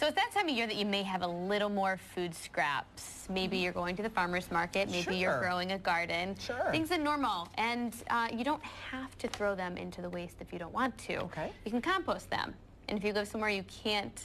So it's that time of year that you may have a little more food scraps. Maybe you're going to the farmer's market. Maybe you're growing a garden. Things are normal. And you don't have to throw them into the waste if you don't want to. You can compost them. And if you live somewhere you can't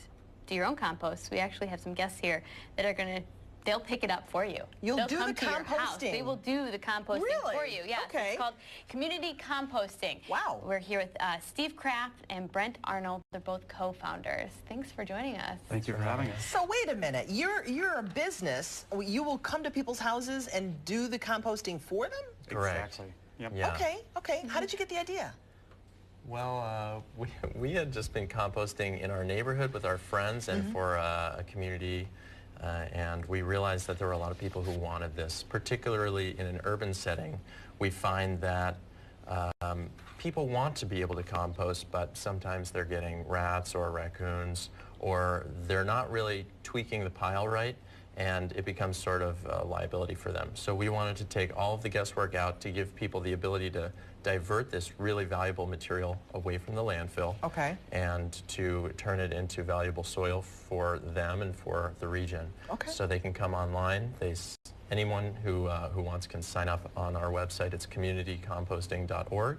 do your own compost, we actually have some guests here that are going to, they'll pick it up for you. They'll do the composting? They will do the composting for you. Yeah, it's called community composting. Wow. We're here with Steve Kraft and Brent Arnold. They're both co-founders. Thanks for joining us. Thank you for having us. So wait a minute. You're a business. You will come to people's houses and do the composting for them? Correct. Exactly. Yep. Yeah. Okay. How did you get the idea? Well, we had just been composting in our neighborhood with our friends and for a community, and we realized that there were a lot of people who wanted this, particularly in an urban setting. We find that people want to be able to compost, but sometimes they're getting rats or raccoons, or they're not really tweaking the pile right, and it becomes sort of a liability for them. So we wanted to take all of the guesswork out to give people the ability to divert this really valuable material away from the landfill and to turn it into valuable soil for them and for the region. So they can come online. Anyone who wants can sign up on our website. It's communitycomposting.org.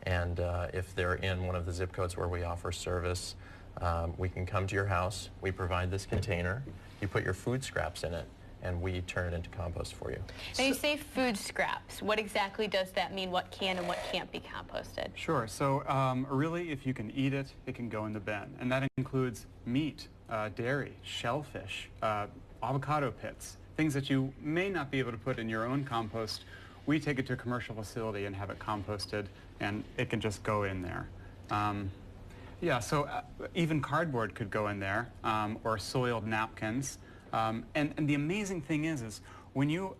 And if they're in one of the zip codes where we offer service, we can come to your house. We provide this container. You put your food scraps in it, and we turn it into compost for you. Now you say food scraps. What exactly does that mean? What can and what can't be composted? Sure. So really, if you can eat it, it can go in the bin. And that includes meat, dairy, shellfish, avocado pits, things that you may not be able to put in your own compost. We take it to a commercial facility and have it composted, and it can just go in there. Yeah, so even cardboard could go in there, or soiled napkins. And the amazing thing is when you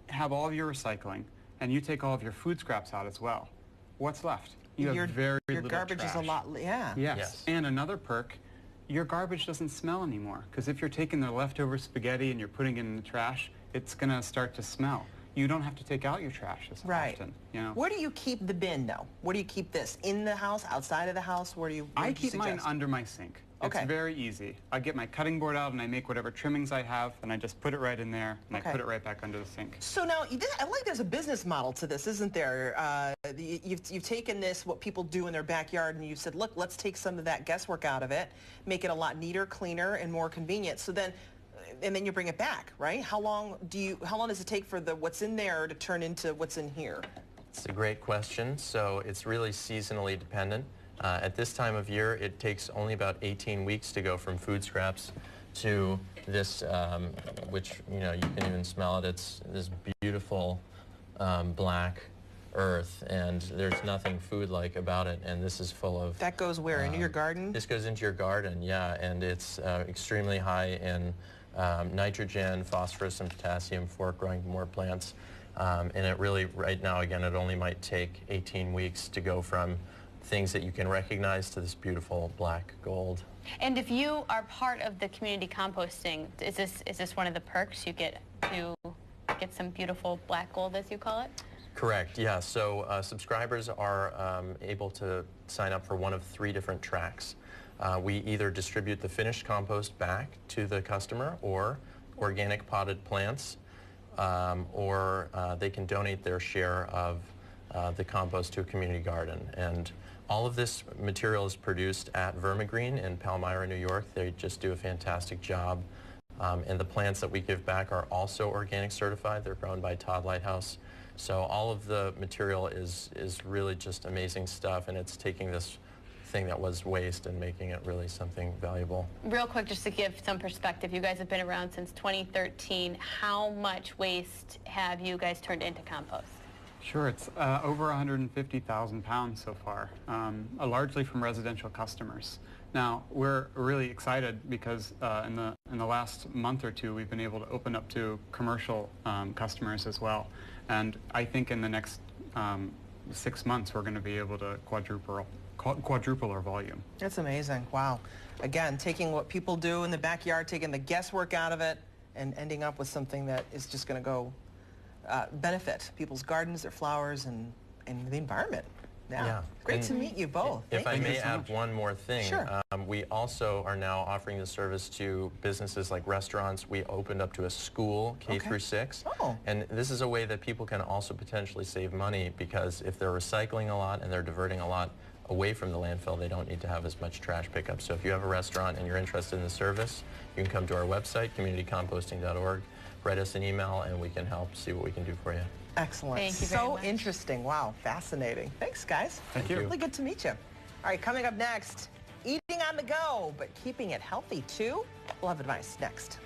have all of your recycling and you take all of your food scraps out as well, what's left? You have very little Your garbage trash. is a lot, Yes. And another perk, your garbage doesn't smell anymore. Because if you're taking the leftover spaghetti and you're putting it in the trash, it's going to start to smell. You don't have to take out your trash as often. You know? Where do you keep the bin, though? Where do you keep this? In the house, outside of the house? Where do you I keep mine under my sink. It's very easy. I get my cutting board out and I make whatever trimmings I have, and I just put it right in there, and I put it right back under the sink. So now, I like there's a business model to this, isn't there? You've taken this, what people do in their backyard, and you said, look, let's take some of that guesswork out of it, make it a lot neater, cleaner, and more convenient. So then, and then you bring it back, right? How long does it take for what's in there to turn into what's in here? It's a great question. So it's really seasonally dependent. At this time of year, it takes only about 18 weeks to go from food scraps to this, which, you can even smell it. It's this beautiful black earth, and there's nothing food-like about it, and this is full of... That goes where? Into your garden? This goes into your garden, yeah, and it's extremely high in nitrogen, phosphorus, and potassium for growing more plants. And it really, right now, again, it only might take 18 weeks to go from things that you can recognize to this beautiful black gold. And if you are part of the community composting, is this one of the perks? You get to get some beautiful black gold, as you call it? Correct, yeah. So subscribers are able to sign up for one of 3 different tracks. We either distribute the finished compost back to the customer, or organic potted plants, or they can donate their share of the compost to a community garden. And all of this material is produced at Vermigreen in Palmyra, New York. They just do a fantastic job. And the plants that we give back are also organic certified. They're grown by Todd Lighthouse. So all of the material is really just amazing stuff, and it's taking this thing that was waste and making it really something valuable. Real quick, just to give some perspective, you guys have been around since 2013. How much waste have you guys turned into compost? Sure, it's over 150,000 pounds so far, largely from residential customers. Now, we're really excited because in the last month or two, we've been able to open up to commercial customers as well. And I think in the next 6 months, we're going to be able to quadruple our volume. That's amazing. Wow. Again, taking what people do in the backyard, taking the guesswork out of it, and ending up with something that is just going to go benefit people's gardens, their flowers, and the environment. Yeah. Great to meet you both. If I may add one more thing, sure. We also are now offering the service to businesses like restaurants. We opened up to a school, K through 6. And this is a way that people can also potentially save money, because if they're recycling a lot and they're diverting a lot away from the landfill, they don't need to have as much trash pickup. So if you have a restaurant and you're interested in the service, you can come to our website, communitycomposting.org, write us an email, and we can help see what we can do for you. Excellent. Thank you very so much. Interesting. Wow, fascinating. Thanks, guys. Thank you. Really good to meet you. All right, coming up next, eating on the go, but keeping it healthy too. We'll have advice next.